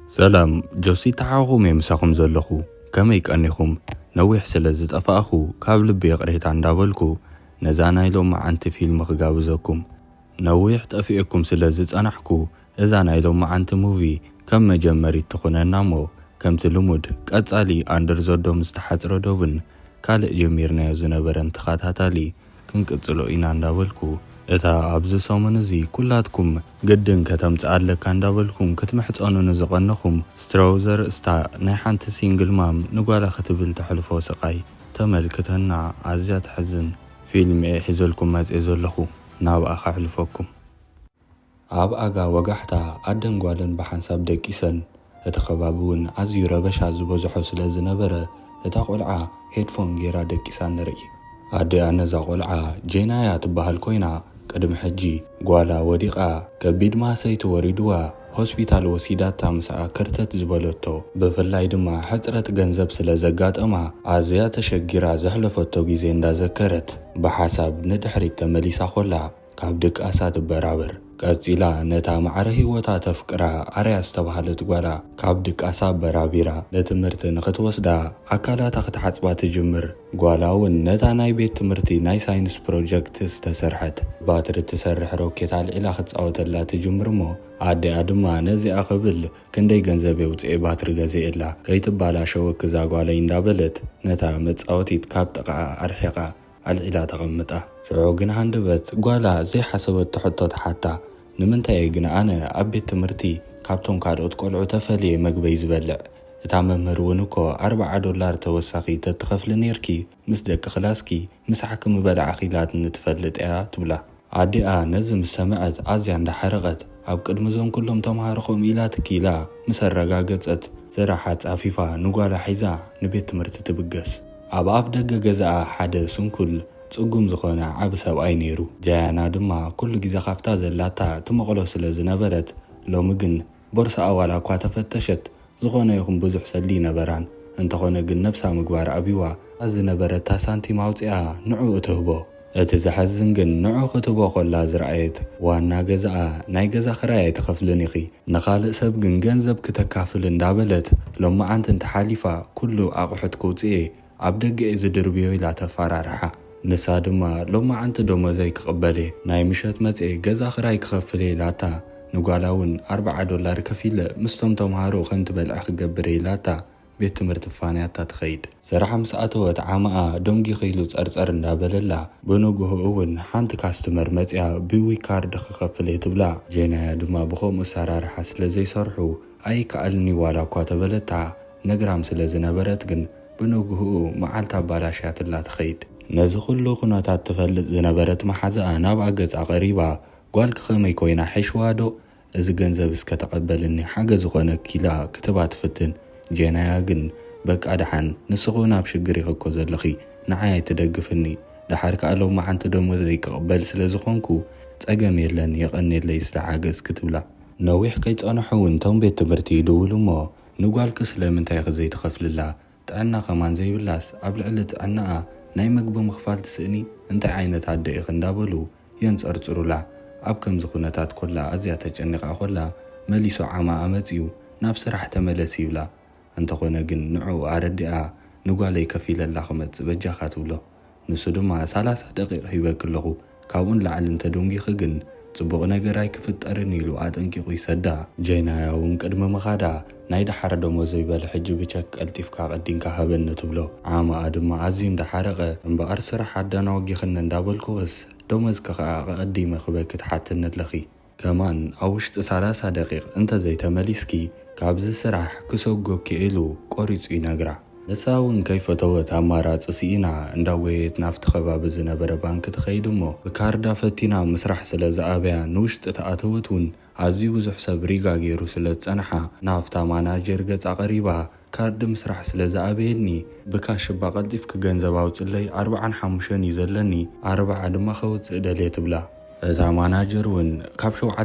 سلام جوسي تعاقم يمساكم زلخو كما يكأنيكم نويح سلازت أفاخو كابل بيقريت عن دابلكو نزانا يلوم عنت فيلم خقاوزكم نويح تأفئكم سلازت أنحكو إذانا يلوم عنت موفي كم مجمري تخونا نامو كم تلمود كاتالي أندر زودو مستحات ردوبن كالق جميرنا يزنبرن تخاتاتالي كنكتلو إنا عن دابلكو إتا أبز سومنزي كلاتكم قدن كتمتعلق عن دابلكم كتمحتقانو نزقنخم ستراوزر استا نايحانت سينجل مام نقوالا ختبل تحلفو سقاي تملكتنا عزيات حزن فيلم يحزولكم ماز إزولخو ناب أخا حلفوكم عاب أغا وقحتا عدن قوالن بحنساب دكيسن اتخبابون عزيو ربشا زبوزحو سلازنبرا اتاقولعا هيدفون جيرا دكيسان نرئي أدي أنا زاقولعا جينايا تبهال كوينا قدم حجي قوالا وديقا كبيد ما سيتو وريدوا هوسبيتال وسيداتا مساء كرتت زبالوتو بفلاي دما حترت غنزب سلازقات أما عزيا تشجيرا زحلفتو جيزين دا ذكرت بحساب ندحري تمليسا خولا كابدك أساد برابر قاتيلا نتا معره وتا تفكرا عرياس تبهالت قوالا كابدك أساب برابيرا لتمرت نخت وسدا أكالا تخت حتبات جمر قوالاون نتا ناي بيت تمرتي ناي ساينس بروجكت استسرحت باتر تسرح روكيت على الإلاخت أوتلا تجمر مو عادي أدما نزي أخبل كندي غنزبي وطئي باتر غزي إلا كيتبالا شوك زا قوالين دابلت نتا متصاوتيت كاب تقع أرحيقا على الإلا تغمتا شعوقنا هندبت قوالا زي حسبت تحطو تحتا نمنتاي قنا أنا أبيت تمرتي كابتون كاروت قولعو تفالي مقبي زبلع تامم مرونوكو $4 توساقي تتخفل نيركي مسدك خلاسكي مسحكم بلع خيلات نتفلت تبلا عادي نزم سمعت عزيان دحرغت أب قدمزون كلهم تمهارخوم إلات كيلا مسرقا قصت زراحات أفيفا نقوالا حيزا نبيت تمرت تبقس أب أفدق قزاء حدثون كل صقوم زخونا عبساب أي نيرو جايانا دما كل جيزا خافتا زلاتا تمغلو سلازنبرت لو مقن بورسا أولا كوا تفتشت زخونا يخون بزح سلي نبران انتخونا قن نبسا مقبار أبيوا أزنبرت تاسانتي موتيا نعو اتهبو اتزحزن قن نعو ختبو خلا زرعيت وانا قزاء ناي قزا خرايت خفلنيخي نخالق سب قن جنزب كتكافل اندابلت لما عنت انتحاليفا كلو أقحت كوتيه عبدق إذا دربيو لا تفارارحا نسا دما لما عنت دوما زي كقبلي ناي مشت متئي قزا خراي كخفلي لاتا نقالاون $4 كفيلة مستم تمهارو خمت بلعخ قبري لاتا بيت تمرت فانياتا تخيد سراحة مساعته وتعامقا دومجي خيلو تأرزار ندابللا بنوغوه اون حانت كاستمر متئا بيوي كارد خفلي تبلا جينا دما بخو مسارار حسل زي صرحو اي كألني والا كواتبلتا نقرام سلزنا براتقن بنوغوه معالتا بالاشات لا تخيد نزي كل قناتات تفلت زنبرت محزقا نابع قزع غريبا قوالك خمي كوينا حشوادو إذا جنزب اسكتقبلني حاجة زخونا كيلا كتبات فتن جينا ياقن بك أدحان نسخونا بشقري خكو زلخي نعاية تدقفني لحارك ألو ما حانت دوم وزيك قبل سلازخونكو تأقامير لن يغني ليس لحاجة اسكتبلا نويح كيت أنا حون توم بيت تمرتي دولو ما نقوالك سلام انتا يغزي تخفل الله تأنا خمان زي باللاس قبل علت أنا ناي مقبو مخفال تسئني انت عينة عدئي خندابلو ينس أرسرولا أب كم زخونتات كلها أزيات جنقا كلها مليسو عاما أمتيو نابس راح تملسي بلا انت خونا قن نعو أردئا نقوالي كفيل اللخمت بجا خاتولو نسودو ما 3 دقيق هيباك اللغو كاون لعل انت دونجي خقن تبغنا قراي كفت أرنيلو آدنكي قوي سدا جينا يوم قدم مخادا نايدا حردو موزي بالحج بيشك التفكا قدين كهبن نتبلو عاما آدم عزيم دا حرقة انبقر سرح عدانا وقي خنن دابل كوغس دومز كخا قديم خباكت حتى ندلخي كمان أوشت 3 دقيق انت زي تماليسكي كابز سرح كسوغو كيلو قوريتو ينقرع نساون كيف توت عمارات سينا انداويت نافت خباب زنبر بانك تخيدمو بكاردا فتينا مسرح سلازا أبيا نوشت تأتوتون عزيو زحسب ريقا غيرو سلات أنحا نافتا ماناجر قطع قريبا كارد مسرح سلازا أبيني بكاش باقلتف كغنزباوت اللي 4-5 يزلني 4 دما خوت دليت بلا إذا ماناجر ون كابشو $7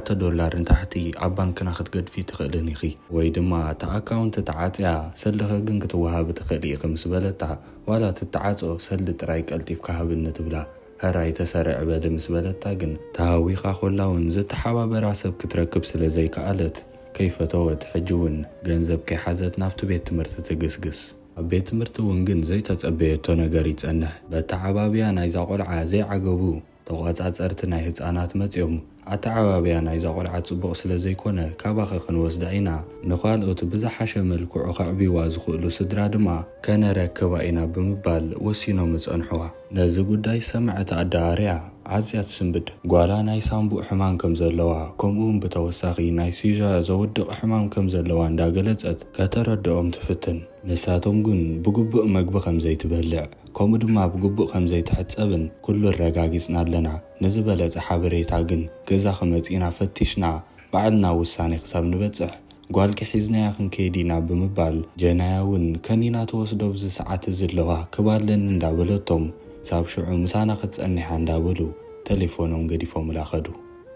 انتحتي عبانك ناخد قد في تخلني خي ويدما تا اكاونت تعاتيا سلخ قنك توهاب تخلي قمس بلتا ولا تتعاتو سلت رايك التيف كهاب النتبلا هراي تسارع بادم سبلتا قن تهاويقا خلاون زت حباب راسب كتركب سلزي كالت ከይፈተወት ሕጂውን ገንዘብ ከይሓዘት ናብቲ ቤት ትምህርቲ ትግስግስ ኣብ ቤት ትምህርቲ እውን ግን ዘይተጸበየቶ ነገር ይጸንሕ በተዓባብያ ናይዛ ቆልዓ ዘይዓገቡ ተቆጻጸርቲ ናይ ህፃናት መጽኦም ኣተዓባብያ ናይዛ ቆልዓ ጽቡቕ ስለ ዘይኮነ ካባኸ ክንወስዳ ኢና ንኻልኦት ብዝሓሸ መልክዑ ከዕቢዋ ዝኽእሉ ስድራ ድማ ከነረክባ ኢና ብምባል ወሲኖም ዝጸንሕዋ ነዚ ጉዳይ ሰምዐት ኣዳርያ ኣዝያ ትስንብድ ጓላ ናይ ሳምቡእ ሕማም ከም ዘለዋ ከምኡውን ብተወሳኺ ናይ ሲዣ ዘውድቕ ሕማም ከም ዘለዋ እንዳገለጸት ከተረድኦም ትፍትን ንሳቶም ግን ብግቡእ መግቢ ከም ዘይትበልዕ ከምኡ ድማ ብግቡእ ከም ዘይትሕጸብን ኩሉ ረጋጊጽና ኣለና ንዝበለጸ ሓበሬታ ግን ገዛ ኸመጺና ፈቲሽና ባዕልና ውሳኔ ክሳብ ንበጽሕ ጓልኪ ሒዝናያ ክንከይድ ኢና ብምባል ጀናያ እውን ከኒና ተወስዶ ብዚ ሰዓት ዘለዋ ክባለን እንዳበለቶም ሳብ ሽዑ ምሳና ክትጸኒሓ እንዳበሉ ቴሌፎኖም ገዲፎም ላኸዱ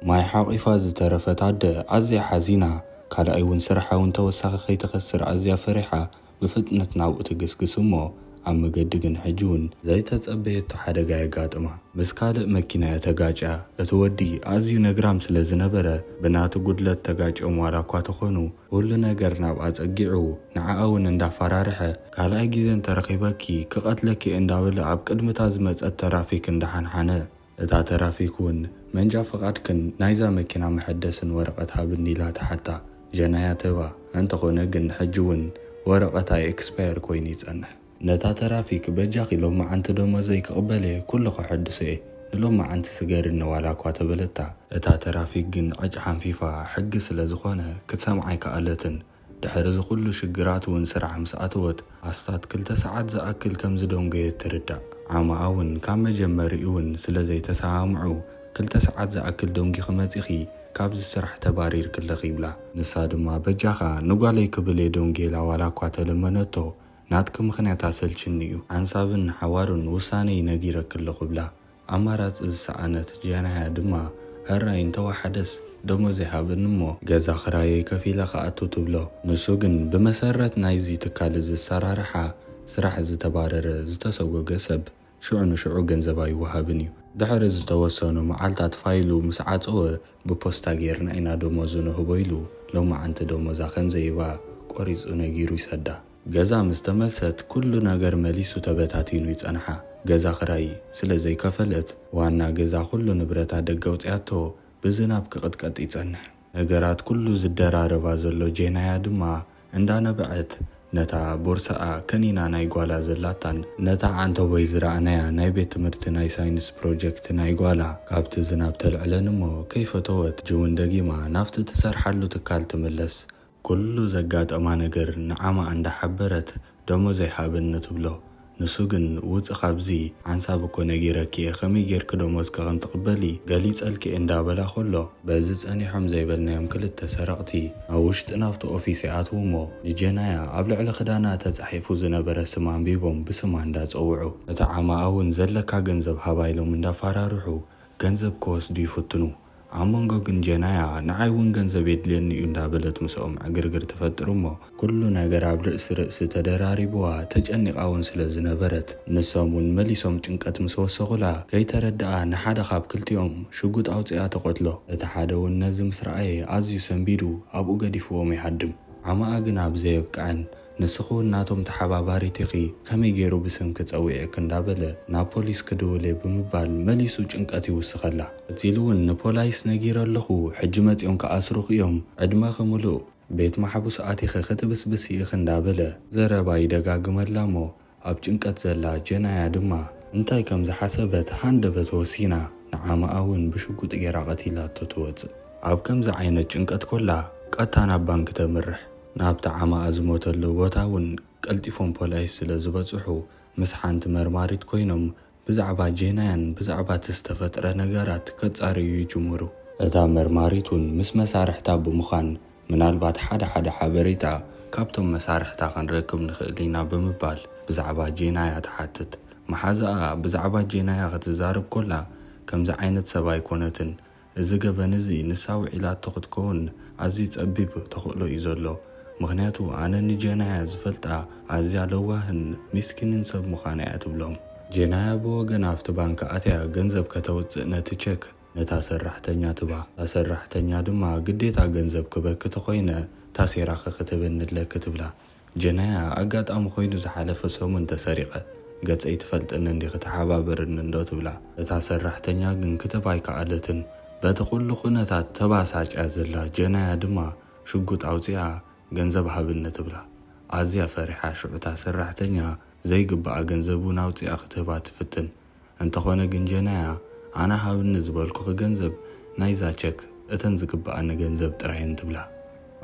ማይ ሓቂፋ ዝተረፈት ኣደ ኣዝያ ሓዚና ካልኣይ እውን ስርሓ እውን ተወሳኺ ከይትኸስር ኣዝያ ፈሪሓ ብፍጥነት ናብኡ ትግስግስ እሞ ኣብ መገዲ ግን ሕጂ እውን ዘይተጸበየቶ ሓደጋ የጋጥማ ምስ ካልእ መኪና ተጋጭያ እቲ ወዲ ኣዝዩ ነግራም ስለ ዝነበረ ብናቲ ጉድለት ተጋጭዮም ዋላ እኳ ተኾኑ ኩሉ ነገር ናብ ኣጸጊዑ ንዓኣ እውን እንዳፈራርሐ ካልኣይ ግዜ እንተረኺበኪ ክቐትለኪ እንዳበለ ኣብ ቅድሚታ ዝመጸት ተራፊክ እንዳሓንሓነ እታ ተራፊክ እውን መንጃ ፈቃድክን ናይዛ መኪና መሐደስን ወረቐት ሃብኒ ኢላ ተሓታ ጀናያ ተባ እንተኾነ ግን ሕጂ እውን ወረቐታ ኤክስፓየር ኮይኑ ይጸንሕ ነታ ተራፊክ በጃኺ ሎማ ዓንቲ ደሞዘይ ክቕበለ ኩሉ ክሕድስ እየ ንሎማ ዓንቲ ስገርኒ ዋላ እኳ ተበለታ እታ ተራፊክ ግን ዕጭ ሓንፊፋ ሕጊ ስለ ዝኾነ ክትሰምዓ ኣይከኣለትን ድሕሪ ዝኹሉ ሽግራት እውን ስራሕ ምስ ኣተወት ኣስታት 2 ሰዓት ዝኣክል ከም ዝደንገየት ትርዳእ ዓማኣ እውን ካብ መጀመሪኡ እውን ስለ ዘይተሰማምዑ 2 ሰዓት ዝኣክል ደንጊ ክመጺኺ ካብዚ ስራሕ ተባሪር ክለኺ ይብላ ንሳ ድማ በጃኻ ንጓለይ ክብል ደንጌላ ዋላ እኳ ተለመነቶ ናትክ ምኽንያት ኣሰልችኒ እዩ ሓንሳብን ሓዋሩን ውሳነ ነጊረክ ኣለኹ ብላ ኣማራጽ ዝሰኣነት ጀናያ ድማ ህራይ እንተዋሓደስ ደሞዝ ይሃብን እሞ ገዛ ክራየ ከፊለ ከኣቱ ትብሎ ንሱ ግን ብመሰረት ናይዚ ትካል ዝሰራርሓ ስራሕ ዝተባረረ ዝተሰጎገ ሰብ ሽዑ ንሽዑ ገንዘብ ኣይወሃብን እዩ ድሕሪ ዝተወሰኑ መዓልታት ፋይሉ ምስ ዓፀወ ብፖስታ ጌርና ኢና ደሞዙ ንህቦ ኢሉ ሎማ ዓንቲ ደሞዛ ከምዘይባ ቆሪጹ ነጊሩ ይሰዳ ገዛ ምስ ተመልሰት ኩሉ ነገር መሊሱ ተበታቲኑ ይጸንሓ ገዛ ክራይ ስለ ዘይከፈለት ዋና ገዛ ኩሉ ንብረታ ደገውፅያቶ ብዝናብ ክቕጥቀጥ ይጸንሕ ነገራት ኩሉ ዝደራረባ ዘሎ ጀናያ ድማ እንዳነበዐት ነታ ቦርሳኣ ከኒና ናይ ጓላ ዘላታን ነታ ዓንቶ ወይ ዝረኣናያ ናይ ቤት ትምህርቲ ናይ ሳይንስ ፕሮጀክት ናይ ጓላ ካብቲ ዝናብ ተልዕለን እሞ ከይፈተወት ጅውን ደጊማ ናፍቲ ትሰርሓሉ ትካል ትምለስ ኩሉ ዘጋጠማ ነገር ንዓማ እንዳሓበረት ደሞዝ ኣይሃብን ትብሎ ንሱ ግን ውፅእ ካብዚ ዓንሳብ እኮ ነጊረኪ ከመይ ጌርክ ደሞዝ ከም ትቕበሊ ገሊጸልኪ እንዳበላ ኸሎ በዚ ጸኒሖም ዘይበልናዮም 2 ሰረቕቲ ኣብ ውሽጢ ናብቲ ኦፊስ ይኣትው እሞ ንጀናያ ኣብ ልዕሊ ክዳና ተጻሒፉ ዝነበረ ስም አንቢቦም ብስማ እንዳጸውዑ እቲ ዓማኣ እውን ዘለካ ገንዘብ ሃባይሎም እንዳፈራርሑ ገንዘብ ክወስዱ ይፍትኑ ኣብ መንጎ ግን ጀናያ ንዓይ እውን ገንዘብ የድልየኒ እዩ እንዳበለት ምስኦም ዕግርግር ትፈጥር እሞ ኩሉ ነገር ኣብ ርእሲ ተደራሪብዋ ተጨኒቓ እውን ስለ ዝነበረት ንሶም እውን መሊሶም ጭንቀት ምስ ወሰኹላ ከይተረድኣ ንሓደ ካብ ክልቲኦም ሽጉጥ ኣውፂኣ ተቆትሎ እቲ ሓደ እውን ነዚ ምስ ረኣየ ኣዝዩ ሰንቢዱ ኣብኡ ገዲፍዎም ይሃድም ዓማኣ ግን ኣብ ዘየብቅዐን ንስኹ እናቶም ተሓባባሪት ኢኺ ከመይ ገይሩ ብስምኪ ጸዊዕክ እንዳበለ ናብ ፖሊስ ክድውለ ብምባል መሊሱ ጭንቀት ይውስኸላ እቲሉ እውን ንፖላይስ ነጊረ ኣለኹ ሕጂ መጺኦም ከኣስሩኽ እዮም ዕድመኸ ሙሉእ ቤት ማሕቡስ ኣቲኸ ክትብስብስ ኢኽ እንዳበለ ዘረባ ይደጋግመላ እሞ ኣብ ጭንቀት ዘላ ጀናያ ድማ እንታይ ከም ዝሓሰበት ሃንደበት ወሲና ንዓማኣ እውን ብሽጉጥ ጌራ ቀቲላቶ ትወፅእ ኣብ ከምዚ ዓይነት ጭንቀት ኮላ ቀጥታ ናብ ባንክ ተምርሕ ናብቲ ዓማኣ ዝሞተሉ ቦታ እውን ቀልጢፎም ፖላይስ ስለ ዝበጽሑ ምስ ሓንቲ መርማሪት ኮይኖም ብዛዕባ ጀናያን ብዛዕባ ዝተፈጥረ ነገራት ከጻርዩ ይጅምሩ እታ መርማሪት እውን ምስ መሳርሕታ ብምዃን ምናልባት ሓደ ሓበሬታ ካብቶም መሳርሕታ ክንረክብ ንኽእል ኢና ብምባል ብዛዕባ ጀናያ ተሓትት መሓዛኣ ብዛዕባ ጀናያ ክትዛርብ ኮላ ከምዚ ዓይነት ሰብ ኣይኮነትን እዚ ገበን እዚ ንሳዊ ዒላቶ ክትከውን ኣዝዩ ጸቢብ ተኽእሎ እዩ ዘሎ ምክንያቱ ኣነ ንጀናያ ዝፈልጣ ኣዝያ ለዋህን ምስኪንን ሰብ ምዃና እያ ትብሎም ጀናያ ብወገን ኣብቲ ባንክ ኣትያ ገንዘብ ከተውፅእ ነቲ ቼክ ነታ ሰራሕተኛ ትባ ሰራሕተኛ ድማ ግዴታ ገንዘብ ክበክት ኮይነ ታሴራኸ ክትብንለክ ትብላ ጀናያ ኣጋጣሚ ኮይኑ ዝሓለፈ ሰሙን ተሰሪቐ ገጸይ ትፈልጥን እንዲ ክትሓባበርን እንዶ ትብላ እታ ሰራሕተኛ ግን ክትብ ኣይከኣለትን በቲ ኩሉ ኩነታት ተባሳጭያ ዘላ ጀናያ ድማ ሽጉጥ ኣውፂኣ ገንዘብ ሃብኒ ትብላ ኣዝያ ፈሪሓ ሽዑታ ሰራሕተኛ ዘይግባኣ ገንዘቡን ኣውፂኣ ክትህባ ትፍትን እንተኾነ ግን ጀናያ ኣነ ሃብኒ ዝበልኩ ገንዘብ ናይዛ ቸክ እተን ዝግባኣኒ ገንዘብ ጥራይን ትብላ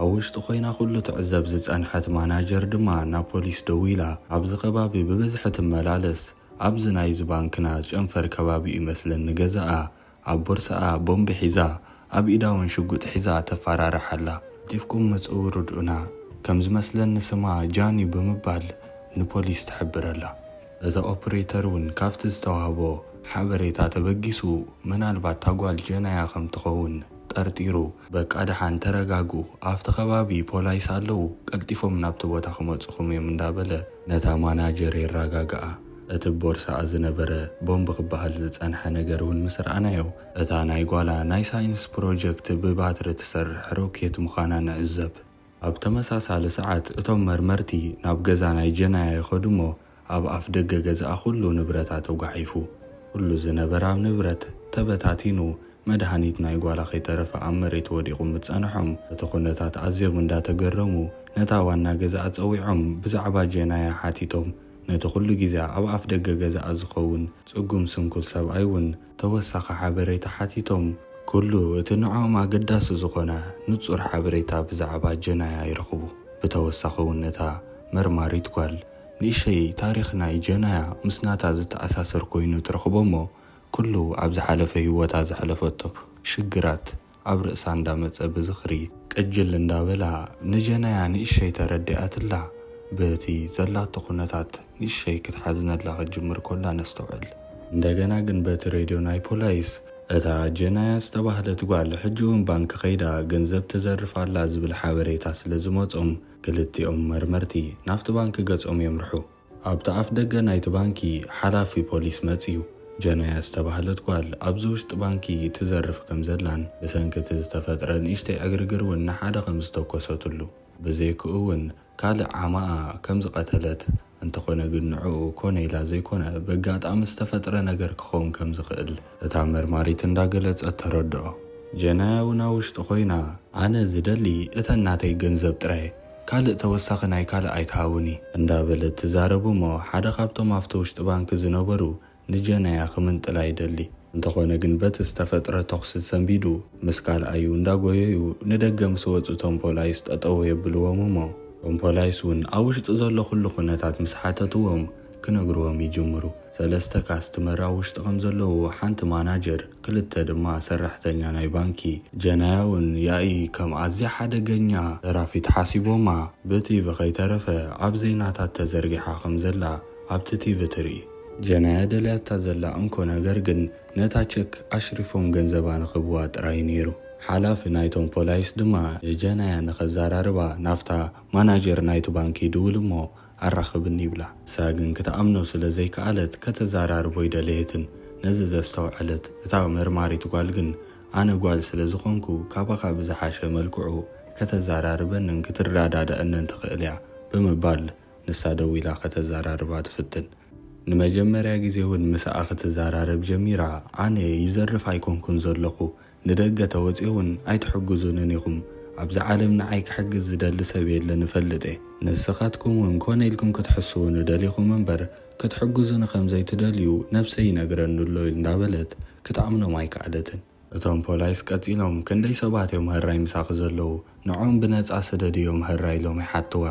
ኣብ ውሽጢ ኮይና ኩሉ ትዕዘብ ዝጸንሐት ማናጀር ድማ ናብ ፖሊስ ደው ኢላ ኣብዚ ከባቢ ብብዝሒ ትመላለስ ኣብዚ ናይዚ ባንክና ጨንፈር ከባቢ ይመስለኒ ገዛኣ ኣብ ቦርሳኣ ቦምቢ ሒዛ ኣብ ኢዳ እውን ሽጉጥ ሒዛ ተፈራርሓላ ዲፍኩም መጽውር ርድኡና ከም ዝመስለኒ ስማ ጃኒ ብምባል ንፖሊስ ትሕብረላ እታ ኦፕሬተር እውን ካብቲ ዝተዋህቦ ሓበሬታ ተበጊሱ ምናልባት ታጓል ጀናያ ከም ትኸውን ጠርጢሩ በቃ ድሓን ተረጋጉ ኣብቲ ከባቢ ፖላይስ ኣለዉ ቀልጢፎም ናብቲ ቦታ ክመጽኹም እዮም እንዳበለ ነታ ማናጀር የረጋግኣ እቲ ቦርሳኣ ዝነበረ ቦምቢ ክበሃል ዝጸንሐ ነገር እውን ምስ ረኣናዮ እታ ናይ ጓላ ናይ ሳይንስ ፕሮጀክት ብባትሪ ትሰርሕ ሮኬት ምዃና ንዕዘብ ኣብ ተመሳሳሊ ሰዓት እቶም መርመርቲ ናብ ገዛ ናይ ጀናያ ይኸዱ እሞ ኣብ ኣፍ ደገ ገዛኣ ኩሉ ንብረታ ተጓሒፉ ኩሉ ዝነበራ ንብረት ተበታቲኑ መድሃኒት ናይ ጓላ ከይተረፈ ኣብ መሬት ወዲቑ ምጸንሖም እቲ ኩነታት ኣዝዮም እንዳተገረሙ ነታ ዋና ገዛኣ ጸዊዖም ብዛዕባ ጀናያ ሓቲቶም ነቲ ኩሉ ግዜ ኣብ ኣፍ ደገ ገዛኣ ዝኸውን ጽጉም ስንኩል ሰብኣይ እውን ተወሳኺ ሓበሬታ ሓቲቶም ኩሉ እቲ ንዖም ኣገዳሲ ዝኾነ ንጹር ሓበሬታ ብዛዕባ ጀናያ ይረኽቡ ብተወሳኺ እውን ነታ መርማሪት ጓል ንእሽተይ ታሪኽ ናይ ጀናያ ምስ ናታ ዝተኣሳሰር ኮይኑ ትረኽቦ እሞ ኩሉ ኣብ ዝሓለፈ ህይወታ ዘሕለፈቶ ሽግራት ኣብ ርእሳ እንዳመጸ ብዝኽሪ ቅጅል እንዳበላ ንጀናያ ንእሽተይ ተረዲኣትላ በቲ ዘላቶ ኩነታት ንእሽተይ ክትሓዝነላ ክጅምር ኮላ ነስተውዕል እንደገና ግን በቲ ሬድዮ ናይ ፖላይስ እታ ጀናያ ዝተባህለት ጓል ሕጂ እውን ባንኪ ከይዳ ገንዘብ ትዘርፋላ ዝብል ሓበሬታ ስለ ዝመጾም ክልቲኦም መርመርቲ ናብቲ ባንኪ ገጾም የምርሑ ኣብቲ ኣፍ ደገ ናይቲ ባንኪ ሓላፊ ፖሊስ መጺኡ ጀናያ ዝተባህለት ጓል ኣብዚ ውሽጢ ባንኪ ትዘርፍ ከም ዘላን ብሰንኪ እቲ ዝተፈጥረ ንእሽተይ ዕግርግር እውን ንሓደ ከም ዝተኮሰትሉ ብዘይክኡ እውን ካልእ ዓማኣ ከም ዝቐተለት እንተኾነ ግን ንዕኡ ኮነ ኢላ ዘይኮነ በጋጣሚ ዝተፈጥረ ነገር ክኸውን ከም ዝኽእል እታ መርማሪት እንዳገለጸት ተረድኦ ጀናያ እውን ኣብ ውሽጢ ኮይና ኣነ ዝደሊ እተን ናተይ ገንዘብ ጥራይ ካልእ ተወሳኺ ናይ ካልእ ኣይትሃቡኒ እንዳበለት ትዛረቡ እሞ ሓደ ካብቶም ኣብቲ ውሽጢ ባንኪ ዝነበሩ ንጀናያ ክምንጥላ ይደሊ እንተኾነ ግን በቲ ዝተፈጥረ ተኽሲ ሰንቢዱ ምስ ካልኣዩ እንዳጎየዩ ንደገ ምስ ወፁ እቶም ፖላይስ ጠጠው የብልዎም እሞ እቶም ፖላይስ እውን ኣብ ውሽጢ ዘሎ ኩሉ ኩነታት ምስ ሓተትዎም ክነግርዎም ይጅምሩ ሰለስተ ካስተመር ኣብ ውሽጢ ከም ዘለዉ ሓንቲ ማናጀር ክልተ ድማ ሰራሕተኛ ናይ ባንኪ ጀናያ እውን ያኢ ከም ኣዝያ ሓደገኛ ደራፊት ሓሲቦማ ብቲቪ ከይተረፈ ኣብ ዜናታት ተዘርጊሓ ከም ዘላ ኣብቲ ቲቪ ትርኢ ጀናያ ደልያታ ዘላ እንኮ ነገር ግን ነታ ቸክ ኣሽሪፎም ገንዘባ ንኽብዋ ጥራይ ነይሩ ሓላፊ ናይቶም ፖላይስ ድማ ጀናያ ንኸዘራርባ ናፍታ ማናጀር ናይቲ ባንኪ ድውል እሞ ኣራኽብኒ ይብላ እሳ ግን ክትኣምኖ ስለ ዘይከኣለት ከተዘራርቦ ይደለየትን ነዚ ዘስተውዐለት እታ መርማሪት ጓል ግን ኣነ ጓል ስለ ዝኾንኩ ካባኻ ብዝሓሸ መልክዑ ከተዘራርበንን ክትረዳዳእንን ትኽእል እያ ብምባል ንሳ ደው ኢላ ከተዘራርባ ትፍትን ንመጀመርያ ግዜ እውን ምስኣ ክትዘራረብ ጀሚራ ኣነ ይዘርፍ ኣይኮንኩን ዘለኹ ንደገ ተወፂኡ እውን ኣይትሕግዙንን ኢኹም ኣብዚ ዓለም ንዓይ ክሕግዝ ዝደሊ ሰብ የለን እፈልጥ ንስኻትኩም እውን ኮነ ኢልኩም ክትሕስቡ ንደሊኹም እምበር ክትሕግዙኒ ከም ዘይትደልዩ ነብሰይ ይነግረንሎ እንዳበለት ክትኣምኖም ኣይከኣለትን እቶም ፖላይስ ቀፂሎም ክንደይ ሰባት እዮም ህራይ ምሳኺ ዘለዉ ንዖም ብነፃ ስደድ እዮም ህራይ ኢሎም ይሓትዋ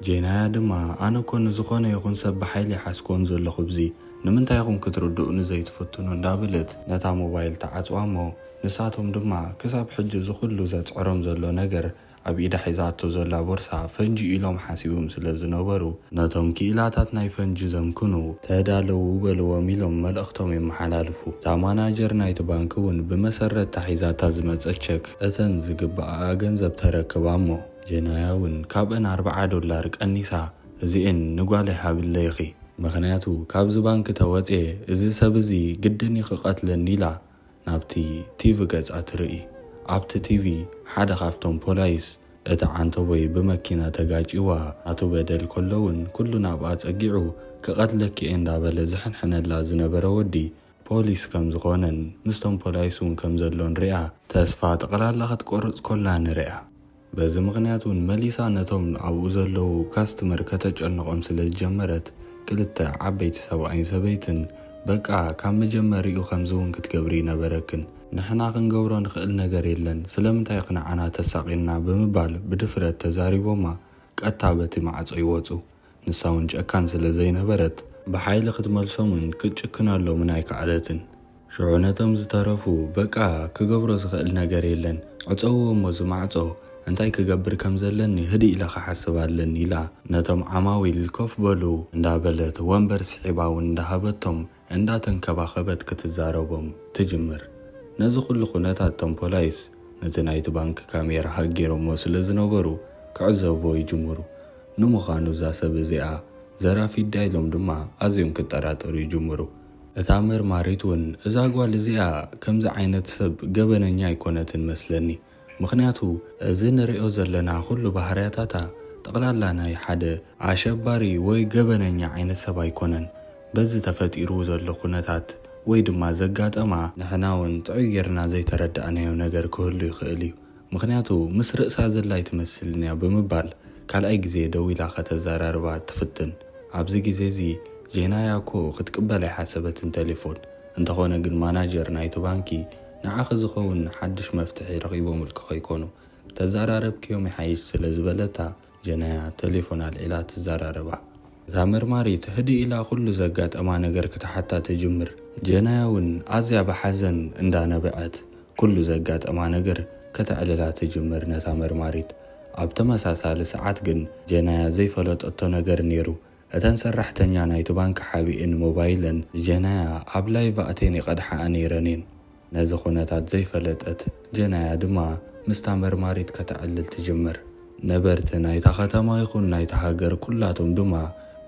ጀናያ ድማ ኣነ ኮ ንዝኾነ ይኹን ሰብ ብሓይሊ ሓስኮን ዘለኹ ብዚ ንምንታይ ኢኹም ክትርድኡኒ ዘይትፍትኑ እንዳበለት ነታ ሞባይል ተዓፅዋ እሞ ንሳቶም ድማ ክሳብ ሕጂ ዝኩሉ ዘፅዕሮም ዘሎ ነገር ኣብ ኢዳ ሒዛቶ ዘላ ቦርሳ ፈንጂ ኢሎም ሓሲቦም ስለ ዝነበሩ ነቶም ክኢላታት ናይ ፈንጂ ዘምክኑ ተዳለዉ በልዎም ኢሎም መልእኽቶም የመሓላልፉ እታ ማናጀር ናይቲ ባንኪ እውን ብመሰረት ታሒዛታ ዝመፀት ቸክ እተን ዝግባኣ ገንዘብ ተረክባ እሞ ጀናያ እውን ካብአን $40 ቀኒሳ እዚአን ንጓለይ ሃብለይኺ ምክንያቱ ካብዚ ባንኪ ተወፅየ እዚ ሰብ እዚ ግድን ይኽቀትለኒ ኢላ ናብቲ ቲቪ ገጻ ትርኢ። ኣብቲ ቲቪ ሓደ ካብቶም ፖላይስ እቲ ዓንተቦይ ብመኪና ተጋጪዋ ናቱ በደል ከሎውን ኩሉ ናብኣ ጸጊዑ ክቐትለኪ እንዳበለ ዝሕንሕነላ ዝነበረ ወዲ ፖሊስ ከም ዝኾነን ምስቶም ፖላይስ እውን ከም ዘሎን ሪኣ ተስፋ ጠቕላላ ክትቆርጽ ኮላ ንሪኣ። በዚ ምኽንያት እውን መሊሳ ነቶም ኣብኡ ዘለዉ ካስተመር ከተጨንቖም ስለ ዝጀመረት ክልተ ዓበይቲ ሰብኣይን ሰበይትን በቃ ካብ መጀመሪኡ ከምዚውን ክትገብሪ ነበረክን ንሕና ክንገብሮ ንኽእል ነገር የለን ስለምንታይ ኽንዓና ተሳቒልና ብምባል ብድፍረት ተዛሪቦማ ቀጥታ በቲ ማዕጾ ይወፁ። ንሳውን ጨካን ስለ ዘይነበረት ብሓይሊ ክትመልሶምን ክትጭክነሎምን ኣይከኣለትን። ሽዑ ነቶም ዝተረፉ በቃ ክገብሮ ዝኽእል ነገር የለን ዕፀውዎሞ ዝማዕጾ እንታይ ክገብር ከም ዘለኒ ህዲ ኢላ ክሓስብ ኣለኒ ኢላ ነቶም ዓማዊል ኮፍ በሉ እንዳበለት ወንበር ስሒባ እውን እንዳሃበቶም እንዳተንከባኸበት ክትዛረቦም ትጅምር። ነዚ ኩሉ ኩነታት ቶም ፖላይስ ነቲ ናይቲ ባንኪ ካሜራ ሃጊሮሞ ስለ ዝነበሩ ክዕዘብዎ ይጅምሩ። ንምዃኑ እዛ ሰብ እዚኣ ዘራፊት ዳ ኢሎም ድማ ኣዝዮም ክጠራጠሩ ይጅምሩ። እታ መርማሪት እውን እዛ ጓል እዚኣ ከምዚ ዓይነት ሰብ ገበነኛ ኣይኮነትን መስለኒ፣ ምክንያቱ እዚ ንሪኦ ዘለና ኩሉ ባህርያታታ ጠቕላላ ናይ ሓደ ኣሸባሪ ወይ ገበነኛ ዓይነት ሰብ ኣይኮነን። በዚ ተፈጢሩ ዘሎ ኩነታት ወይ ድማ ዘጋጠማ ንሕና እውን ጥዑይ ጌርና ዘይተረዳእናዮ ነገር ክህሉ ይኽእል እዩ። ምክንያቱ ምስ ርእሳ ዘላይ ትመስልንያ ብምባል ካልኣይ ግዜ ደው ኢላ ከተዘራርባ ትፍትን። ኣብዚ ግዜ እዚ ጄናያኮ ክትቅበል ኣይሓሰበትን ቴሌፎን እንተኾነ ግን ማናጀር ናይቲ ባንኪ ንዓኺ ዝኸውን ሓድሽ መፍትሒ ረኺቦም ልክኸ ይኮኑ ተዘራረብክዮም ይሓይሽ ስለ ዝበለታ ጀናያ ቴሌፎን ኣልዒላ ትዘራረባ። እታ መርማሪት ህዲ ኢላ ኩሉ ዘጋጠማ ነገር ክትሓታ ትጅምር። ጀናያ እውን ኣዝያ ብሓዘን እንዳነበዐት ኩሉ ዘጋጠማ ነገር ከተዕልላ ትጅምር ነታ መርማሪት። ኣብ ተመሳሳሊ ሰዓት ግን ጀናያ ዘይፈለጠቶ ነገር ነይሩ። እተን ሰራሕተኛ ናይቲ ባንኪ ሓቢእን ሞባይልን ጀናያ ኣብ ላይቭ ኣቴን ይቐድሓኣ ነይረንን። ነዚ ኩነታት ዘይፈለጠት ጀናያ ድማ ምስታ መርማሪት ከተዕልል ትጅምር። ነበርቲ ናይታ ከተማ ይኹን ናይታ ሃገር ኩላቶም ድማ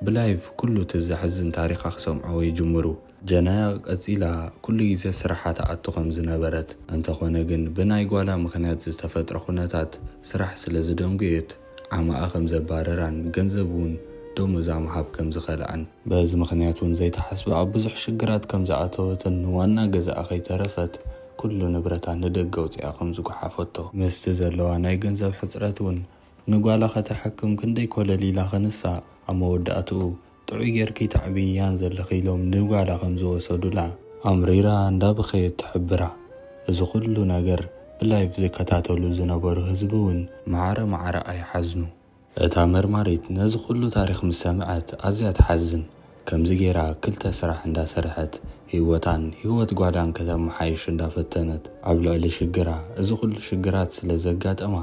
ብላይቭ ኩሉ ትዘሕዝን ታሪኻ ክሰምዕዎ ይጅምሩ። ጀናያ ቀፂላ ኩሉ ግዜ ስራሓ ተኣቱ ከም ዝነበረት እንተኾነ ግን ብናይ ጓላ ምክንያት ዝተፈጥረ ኩነታት ስራሕ ስለ ዝደንጉየት ዓማኣ ከም ዘባረራን ገንዘብ እውን ደሞዛ ምሃብ ከም ዝኸልአን በዚ ምክንያት እውን ዘይተሓስበ ኣብ ብዙሕ ሽግራት ከም ዝኣተወትን ዋና ገዛኣ ከይተረፈት ኩሉ ንብረታ ንደገ ውፅኣ ከም ዝጓሓፈቶ ምስቲ ዘለዋ ናይ ገንዘብ ሕፅረት እውን ንጓላ ከተሐክም ክንደይ ኮለሊላ ክንሳእ ኣብ መወዳእትኡ ጥዑይ ጌርኪ ተዕብያን ዘለኺ ኢሎም ንጓላ ከም ዝወሰዱላ ኣምሪራ እንዳብኸየት ትሕብራ። እዚ ኩሉ ነገር ብላይቭ ዝከታተሉ ዝነበሩ ህዝቢ እውን ማዕረ ማዕረ ኣይሓዝኑ። እታ መርማሪት ነዚ ኩሉ ታሪክ ምስ ሰምዐት ኣዝያ ትሓዝን። ከምዚ ጌራ ክልተ ስራሕ እንዳሰርሐት ህይወታን ህይወት ጓላን ከተመሓይሽ እንዳፈተነት ኣብ ልዕሊ ሽግራ እዚ ኩሉ ሽግራት ስለ ዘጋጠማ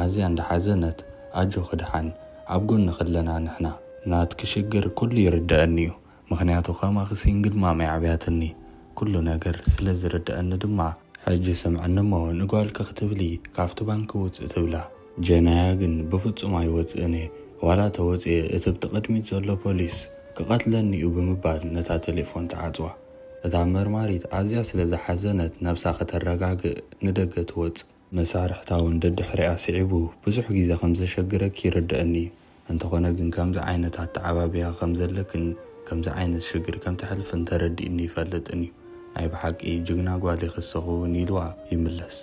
ኣዝያ እንዳሓዘነት ኣጆ ክድሓን ኣብ ጎኒ ኸለና ንሕና ናትኪ ሽግር ኩሉ ይርድአኒ እዩ። ምክንያቱ ከማኺ ሲንግል ማማይ ዓብያትኒ ኩሉ ነገር ስለ ዝርድአኒ ድማ ሕጂ ስምዕኒ እሞ ንጓልኪ ክትብሊ ካብቲ ባንኪ ውፅእ ትብላ። ጀናያ ግን ብፍጹም ኣይወፅእን ዋላ ተወፅየ እቲ ብቲ ቅድሚት ዘሎ ፖሊስ ክቐትለኒ እዩ ብምባል ነታ ቴሌፎን ተዓፅዋ። እታ መርማሪት ኣዝያ ስለ ዝሓዘነት ነብሳ ከተረጋግእ ንደገ ትወፅእ። መሳርሕታ እውን ደድሕሪኣ ስዒቡ ብዙሕ ግዜ ከም ዘሸግረኪ ይርድአኒ እዩ። እንተኾነ ግን ከምዚ ዓይነት ኣተዓባብያ ከም ዘለክን ከምዚ ዓይነት ሽግር ከም ትሕልፍን ተረዲእኒ ይፈልጥን እዩ። ናይ ብሓቂ ጅግና ጓል ይኽስኹ እውን ኢልዋ ይምለስ።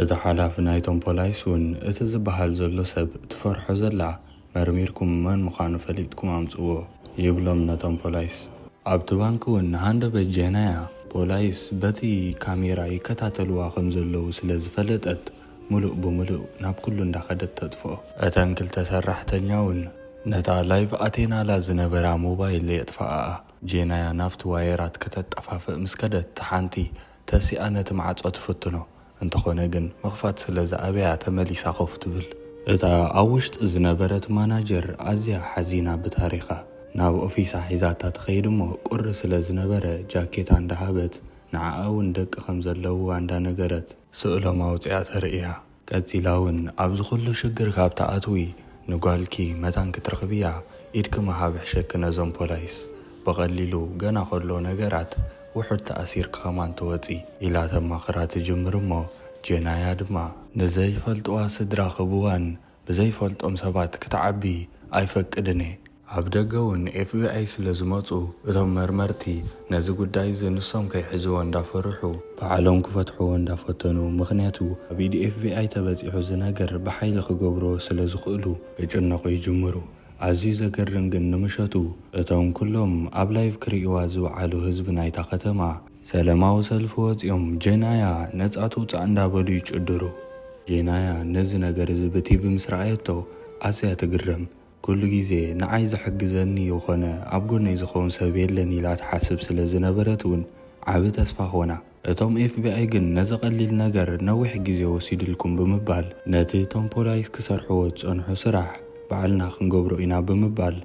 እቲ ሓላፊ ናይቶም ፖላይስ እውን እቲ ዝበሃል ዘሎ ሰብ ትፈርሖ ዘላ መርሚርኩም መን ምዃኑ ፈሊጥኩም ኣምፅዎ ይብሎም ነቶም ፖላይስ። ኣብቲ ባንኪ እውን ሃንደበት ጀናያ ፖላይስ በቲ ካሜራ ይከታተልዋ ከም ዘለዉ ስለ ዝፈለጠት ሙሉእ ብሙሉእ ናብ ኩሉ እንዳኸደት ተጥፍኦ። እተን ክልተ ሰራሕተኛ እውን ነታ ላይቭ ኣቴናላ ዝነበራ ሞባይል የጥፋኣ። ጀናያ ናብቲ ዋየራት ከተጣፋፍእ ምስ ከደት ሓንቲ ተሲኣ ነቲ ማዕጾ ትፍትኖ። እንተኾነ ግን መኽፋት ስለ ዝኣበያ ተመሊሳ ኮፍ ትብል። እታ ኣብ ውሽጢ ዝነበረት ማናጀር ኣዝያ ሓዚና ብታሪኻ ናብ ኦፊሳ ሒዛታ ትኸይድ እሞ ቁሪ ስለ ዝነበረ ጃኬታ እንዳሃበት ንዓኣ እውን ደቂ ከም ዘለውዋ እንዳነገረት ስእሎም ኣውፅያ ተርእያ። ቀፂላ እውን ኣብዚ ኩሉ ሽግር ካብ ተኣትዊ ንጓልኪ መታን ክትረኽብያ ኢድኪ መሃብ ሕሸኪ ነዞም ፖላይስ። ብቐሊሉ ገና ከሎ ነገራት ውሑድ ተኣሲርካ ከማን ትወፂ ኢላ ተማኽራ ትጅምር እሞ ጄናያ ድማ ንዘይፈልጥዋ ስድራ ክብዋን ብዘይፈልጦም ሰባት ክትዓቢ ኣይፈቅድን እየ። ኣብ ደገ እውን FBI ስለ ዝመፁ እቶም መርመርቲ ነዚ ጉዳይ ንሶም ከይሕዝዎ እንዳፈርሑ ባዕሎም ክፈትሕዎ እንዳፈተኑ ምክንያቱ ኣብ ኢድ FBI ተበፂሑ ዝነገር ብሓይሊ ክገብሮ ስለ ዝኽእሉ ክጭነቑ ይጅምሩ። ኣዝዩ ዘገርም ግን ንምሸቱ እቶም ኩሎም ኣብ ላይቭ ክሪእዋ ዝወዓሉ ህዝቢ ናይታ ከተማ ሰላማዊ ሰልፊ ወፂኦም ጄናያ ነፃ ትውፃእ እንዳበሉ ይጭድሩ። ጄናያ ነዚ ነገር እዚ ብቲቪ ምስ ረኣየቶ ኣዝያ ትግረም። ኩሉ ግዜ ንዓይ ዝሕግዘኒ ይኾነ ኣብ ጎነይ ዝኸውን ሰብ የለን ኢላ ትሓስብ ስለ ዝነበረት እውን ዓብ ተስፋ ኾና። እቶም FBI ግን ነዚ ቀሊል ነገር ነዊሕ ግዜ ወሲድልኩም ብምባል ነቲ እቶም ፖላይስ ክሰርሕዎ ዝፀንሑ ስራሕ ባዕልና ክንገብሮ ኢና ብምባል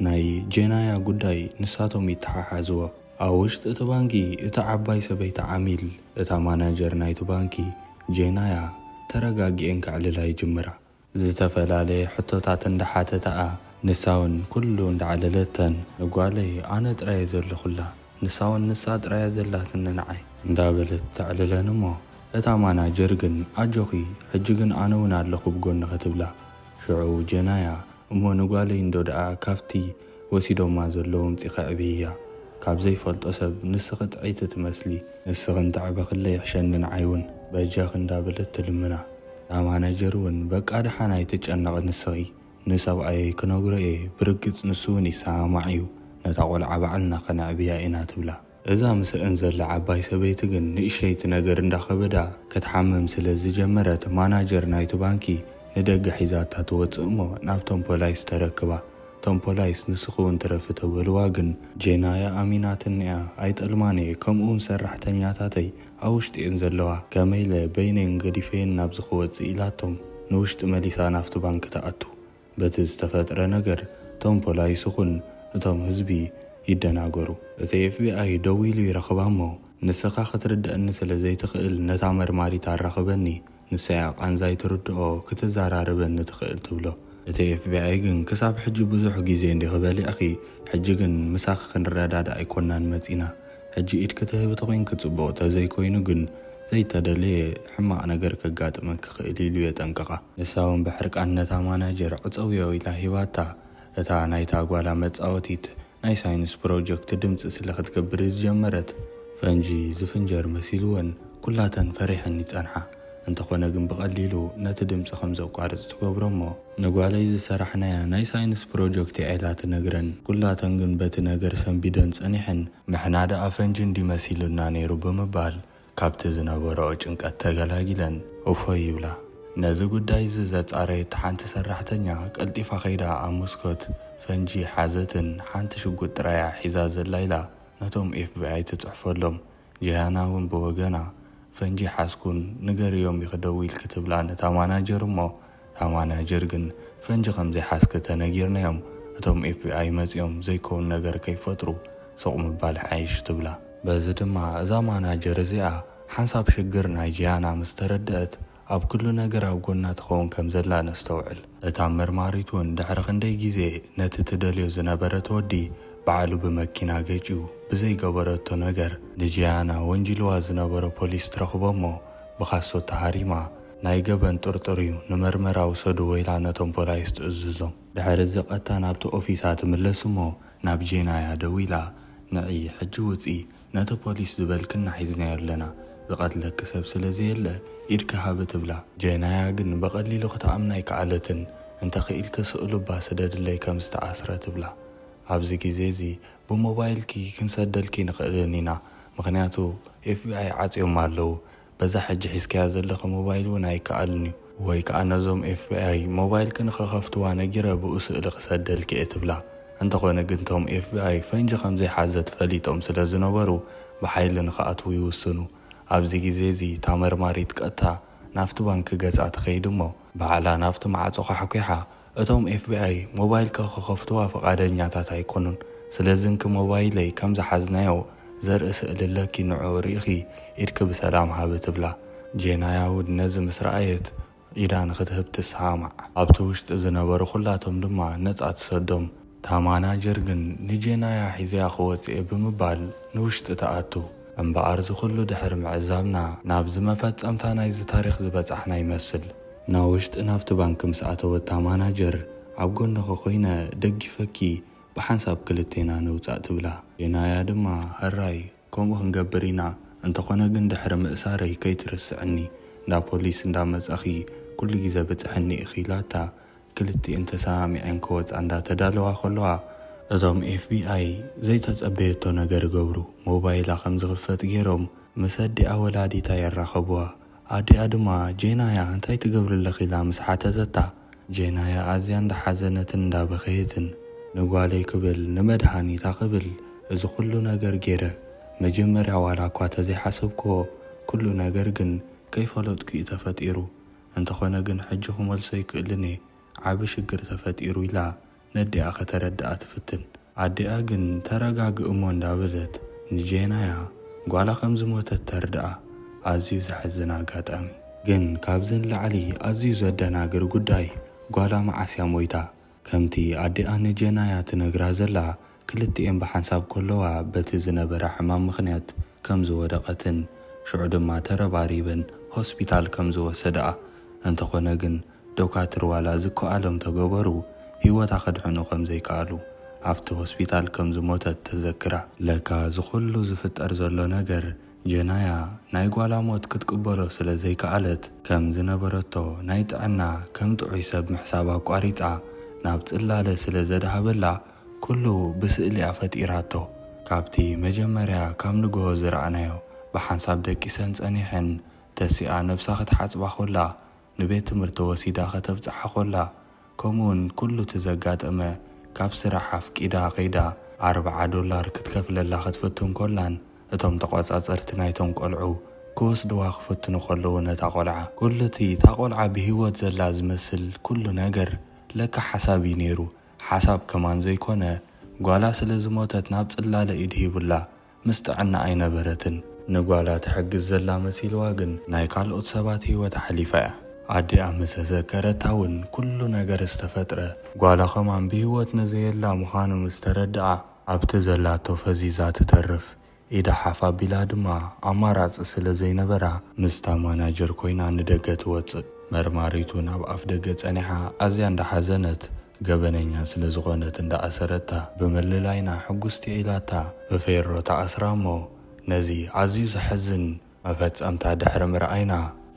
ናይ ጄናያ ጉዳይ ንሳቶም ይተሓሓዝዎ። ኣብ ውሽጢ እቲ ባንኪ እቲ ዓባይ ሰበይቲ ዓሚል እታ ማናጀር ናይቲ ባንኪ ጄናያ ተረጋጊአን ክዕልላ ይጅምራ። ዝተፈላለየ ሕቶታት እንዳሓተተኣ ንሳውን ኩሉ እንዳዓለለተን ንጓለይ ኣነ ጥራየ ዘለኹላ ንሳውን ንሳ ጥራየ ዘላትን ንዓይ እንዳበለት ተዕልለን እሞ እታ ማናጀር ግን ኣጆኺ ሕጂ ግን ኣነ እውን ኣለኹ ብጎኒ ክትብላ። ሽዑ ጄናያ እሞ ንጓለይ እንዶ ደኣ ካፍቲ ወሲዶማ ዘለዉ ምፂ ከዕብያ ካብ ዘይፈልጦ ሰብ ንስኺ ጥዒት ትመስሊ ንስኺ እንተዕበኽለ ይሕሸኒ ንዓይ እውን በጃኽ እንዳበለት ትልምና። እታ ማናጀር እውን በቃ ድሓና ይትጨነቕ ንስኺ ንሰብኣየ ክነግሮ እየ ብርግፅ ንሱ እውን ይሰማዕ እዩ ነታ ቆልዓ ባዕልና ከነዕብያ ኢና ትብላ። እዛ ምስአን ዘላ ዓባይ ሰበይቲ ግን ንእሸይቲ ነገር እንዳኸበዳ ክትሓመም ስለ ዝጀመረት ማናጀር ናይቲ ባንኪ ንደገ ሒዛታ ትወፅእ እሞ ናብቶም ፖላይስ ተረክባ። እቶም ፖላይስ ንስኹ እውን ትረፊ ተበልዋ ግን ጄናያ ኣሚናትን እያ ኣይጠልማን እየ ከምኡውን ሰራሕተኛታተይ ኣብ ውሽጢ እየን ዘለዋ ከመይለ በይነን ገዲፈየን ናብዚ ክወፅእ ኢላቶም ንውሽጢ መሊሳ ናፍቲ ባንኪ ተኣቱ። በቲ ዝተፈጥረ ነገር እቶም ፖላይስ ኹን እቶም ህዝቢ ይደናገሩ። እቲ FBI ደው ኢሉ ይረኽባ እሞ ንስኻ ክትርድአኒ ስለ ዘይትኽእል ነታ መርማሪት ኣራኽበኒ ንሳያ ቃንዛይ ትርድኦ ክትዘራርበኒ ትኽእል ትብሎ። እቲ FBI ግን ክሳብ ሕጂ ብዙሕ ግዜ እንዲኽበሊዕኺ ሕጂ ግን ምሳኺ ክንረዳዳ ኣይኮናን መፂና ሕጂ ኢድ ክትህብ ተኮይንክ ጽቡቕ ተዘይኮይኑ ግን ዘይተደለየ ሕማቕ ነገር ከጋጥመክ ክኽእል ኢሉ የጠንቅቓ። ንሳውን ብሕርቃን ነታ ማናጀር ዕፀውዮ ኢላ ሂባታ እታ ናይታ ጓላ መጻወቲት ናይ ሳይንስ ፕሮጀክት ድምፂ ስለ ክትገብር ዝጀመረት ፈንጂ ዝፍንጀር መሲልወን ኩላተን ፈሪሐን ይጸንሓ። እንተኾነ ግን ብቐሊሉ ነቲ ድምፂ ከም ዘቋርፅ ትገብሮ እሞ ንጓለይ ዝሰራሕናያ ናይ ሳይንስ ፕሮጀክት ኢላ ትነግረን። ኩላተን ግን በቲ ነገር ሰንቢደን ጸኒሐን ንሕና ደኣ ፈንጂ እንዲመሲሉና ነይሩ ብምባል ካብቲ ዝነበረኦ ጭንቀት ተገላጊለን እፎይ ይብላ። ነዚ ጉዳይ እዚ ዘጻረየት ሓንቲ ሰራሕተኛ ቀልጢፋ ኸይዳ ኣብ መስኮት ፈንጂ ሓዘትን ሓንቲ ሽጉጥ ጥራያ ሒዛ ዘላ ኢላ ነቶም FBI ትጽሕፈሎም። ጄያና እውን ብወገና ፈንጂ ሓስኩን ንገርዮም ይኽደው ኢል ክትብላ ነታ ማናጀር እሞ እታ ማናጀር ግን ፈንጂ ከምዘይሓስከ ተነጊርናዮም እቶም FBI መፂኦም ዘይከውን ነገር ከይፈጥሩ ሱቕ ምባል ሓይሽ ትብላ። በዚ ድማ እዛ ማናጀር እዚኣ ሓንሳብ ሽግር ናይ ጄያና ምስ ተረድአት ኣብ ኩሉ ነገር ኣብ ጎና ትኸውን ከም ዘላ ነስተውዕል። እታ መርማሪት እውን ድሕሪ ክንደይ ግዜ ነቲ ትደልዮ ዝነበረት ወዲ ባዕሉ ብመኪና ገጭዩ ብዘይገበረቶ ነገር ንጄያና ወንጅልዋ ዝነበረ ፖሊስ ትረኽቦ እሞ ብኻሶ ተሃሪማ ናይ ገበን ጥርጥር እዩ ንመርመራ ውሰድዎ ኢላ ነቶም ፖላይስ ትእዝዞም። ድሕሪ ዝቐታ ናብቲ ኦፊሳ ትምለስ እሞ ናብ ጄናያ ደው ኢላ ንዒ ሕጂ ውፂ ነቲ ፖሊስ ዝበልክና ሒዝናዮ ኣለና ዝቐትለክ ሰብ ስለዘየለ ኢድካ ሃብ ትብላ። ጄናያ ግን በቐሊሉ ክትኣምና ኣይከኣለትን እንተኽኢልከ ስእሉባ ስደድለይ ከም ዝተኣስረ ትብላ። ኣብዚ ግዜ እዚ ብሞባይልኪ ክንሰደልኪ ንኽእልን ኢና ምክንያቱ FBI ዓፂዮም ኣለዉ በዛ ሕጂ ሒዝከያ ዘለኸ ሞባይል እውን ኣይከኣልን እዩ ወይ ከዓ ነዞም FBI ሞባይልክ ንኸኸፍትዋ ነጊረ ብኡ ስእሊ ክሰደልኪ እየ ትብላ። እንተኾነ ግን ቶም FBI ፈንጂ ከምዘይሓዘት ፈሊጦም ስለ ዝነበሩ ብሓይሊ ንኽኣትዉ ይውስኑ። ኣብዚ ግዜ እዚ እታ መርማሪት ቀጥታ ናፍቲ ባንኪ ገጻ ትኸይድ እሞ ባዕላ ናፍቲ ማዕጾ ሓኲሓ እቶም FBI ሞባይልካ ክኸፍትዋ ፈቓደኛታት ኣይኮኑን ስለዚ እንኪ ሞባይለይ ከም ዝሓዝናዮ ዘርኢ ስእሊ ኣለኪ ንዑ ርኢኺ ኢድኪ ብሰላም ሃብ ትብላ። ጄናያ እውን ነዚ ምስ ረኣየት ኢዳ ንኽትህብ ትሰማዕ። ኣብቲ ውሽጢ ዝነበሩ ኩላቶም ድማ ነፃ ትሰዶም ታማናጀር ግን ንጄናያ ሒዝያ ክወፅእ ብምባል ንውሽጢ ተኣቱ እምበኣር ዝኹሉ ድሕሪ ምዕዛብና ናብ ዝመፈጸምታ ናይዚ ታሪኽ ዝበጻሕና ይመስል። ናብ ውሽጢ ናብቲ ባንኪ ምስ ኣተወት ታማናጀር ኣብ ጎንኸ ኮይነ ደጊፈኪ ብሓንሳብ ክልቴና ነውፃእ ትብላ። ጄናያ ድማ ህራይ ከምኡ ክንገብር ኢና እንተኾነ ግን ድሕሪ ምእሳረይ ከይትርስዕኒ እንዳ ፖሊስ እንዳመፀኺ ኩሉ ግዜ ብፅሕኒ ኢኺላታ ክልቲአን ተሰማሚዐን ክወፃ እንዳተዳለዋ ከለዋ እቶም FBI ዘይተጸበየቶ ነገር ገብሩ። ሞባይላ ከም ዝኽፈት ገይሮም ምስ ኣዲኣ ወላዲታ የራኸብዋ። ኣዲኣ ድማ ጄናያ እንታይ ትገብርለኺ ኢላ ምስ ሓተተታ ጄናያ ኣዝያ እንዳሓዘነትን እንዳበኸየትን ንጓለይ ክብል ንመድሃኒታ ክብል እዚ ኩሉ ነገር ገይረ መጀመርያ ዋላ እኳ ተዘይሓሰብክዎ ኩሉ ነገር ግን ከይፈለጥኩ እዩ ተፈጢሩ እንተኾነ ግን ሕጂ ክመልሶ ይክእልኒ ዓብ ሽግር ተፈጢሩ ኢላ ነዲኣ ከተረድኣ ትፍትን። ኣዲኣ ግን ተረጋግእ እሞ እንዳበለት ንጄናያ ጓላ ከም ዝሞተት ተርድኣ። ኣዝዩ ዘሕዝን ኣጋጣሚ ግን ካብዝን ላዕሊ ኣዝዩ ዘደናግር ጉዳይ ጓላ መዓስያ ሞይታ። ከምቲ ኣዲኣ ንጄናያ ትነግራ ዘላ ክልቲአን ብሓንሳብ ከለዋ በቲ ዝነበረ ሕማም ምኽንያት ከም ዝወደቐትን ሽዑ ድማ ተረባሪበን ሆስፒታል ከም ዝወሰድኣ እንተኾነ ግን ዶክተር ዋላ ዝከኣሎም ተገበሩ ህይወታ ከድሕኑ ከም ዘይከኣሉ ኣብቲ ሆስፒታል ከም ዝሞተት ተዘክራ። ለካ ዝኹሉ ዝፍጠር ዘሎ ነገር ጄናያ ናይ ጓላ ሞት ክትቅበሎ ስለ ዘይከኣለት ከም ዝነበረቶ ናይ ጥዕና ከም ጥዑይ ሰብ ምሕሳብ ኣቋሪፃ ናብ ጽላለ ስለ ዘድሃበላ ኩሉ ብስእሊ ኣፈጢራቶ። ካብቲ መጀመርያ ካብ ንግሆ ዝረኣናዮ ብሓንሳብ ደቂሰን ጸኒሐን ተሲኣ ነብሳ ክትሓጽባ ኾላ ንቤት ትምህርቲ ወሲዳ ከተብፅሓ ኾላ ከምኡውን ኩሉ ትዘጋጠመ ካብ ስራሕ ኣፍቂዳ ኸይዳ $40 ክትከፍለላ ክትፍትን ኮላን እቶም ተቆጻጸርቲ ናይቶም ቆልዑ ክወስድዋ ክፍትኑ ኸለዉ ነታ ቆልዓ ኩሉቲ ታ ቆልዓ ብህይወት ዘላ ዝመስል ኩሉ ነገር ለካ ሓሳብ እዩ ነይሩ። ሓሳብ ከማን ዘይኮነ ጓላ ስለ ዝሞተት ናብ ጽላለ ይድሂቡላ ምስ ጥዕና ኣይነበረትን ንጓላ ትሕግዝ ዘላ መሲልዋ ግን ናይ ካልኦት ሰባት ህይወት ሓሊፋ እያ። ኣዲኣ ምስ ዘከረታ እውን ኩሉ ነገር ዝተፈጥረ ጓላ ኸማን ብህይወት ነዘየላ ምዃኑ ምስ ተረድኣ ኣብቲ ዘላቶ ፈዚዛ ትተርፍ ኢዳ ሓፍ ኣቢላ ድማ ኣማራፂ ስለ ዘይነበራ ምስታ ማናጀር ኮይና ንደገ ትወፅእ። መርማሪቱ ናብ ኣፍ ደገ ጸኒሓ ኣዝያ እንዳሓዘነት ገበነኛ ስለ ዝኾነት እንዳኣሰረታ ብምልላይና ሕጉስቲ ኢላታ ብፌሮ ተኣስራ እሞ ነዚ ኣዝዩ ዘሕዝን መፈጸምታ ድሕሪ ምርኣይና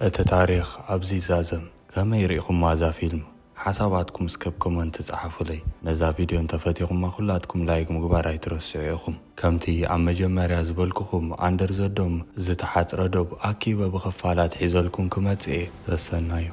እቲ ታሪኽ ኣብዚ ይዛዘም። ከመይ ርኢኹም እዛ ፊልም? ሓሳባትኩም እስከብ ኮመንት ጻሓፉለይ። ነዛ ቪድዮ እንተፈቲኹም ኩላትኩም ላይክ ምግባር ኣይትረስዑ ኢኹም። ከምቲ ኣብ መጀመርያ ዝበልኩኹም ኣንደር ዘዶም ዝተሓጽረ ዶብ ኣኪበ ብኽፋላት ሒዘልኩም ክመጽእ ዘሰናዩ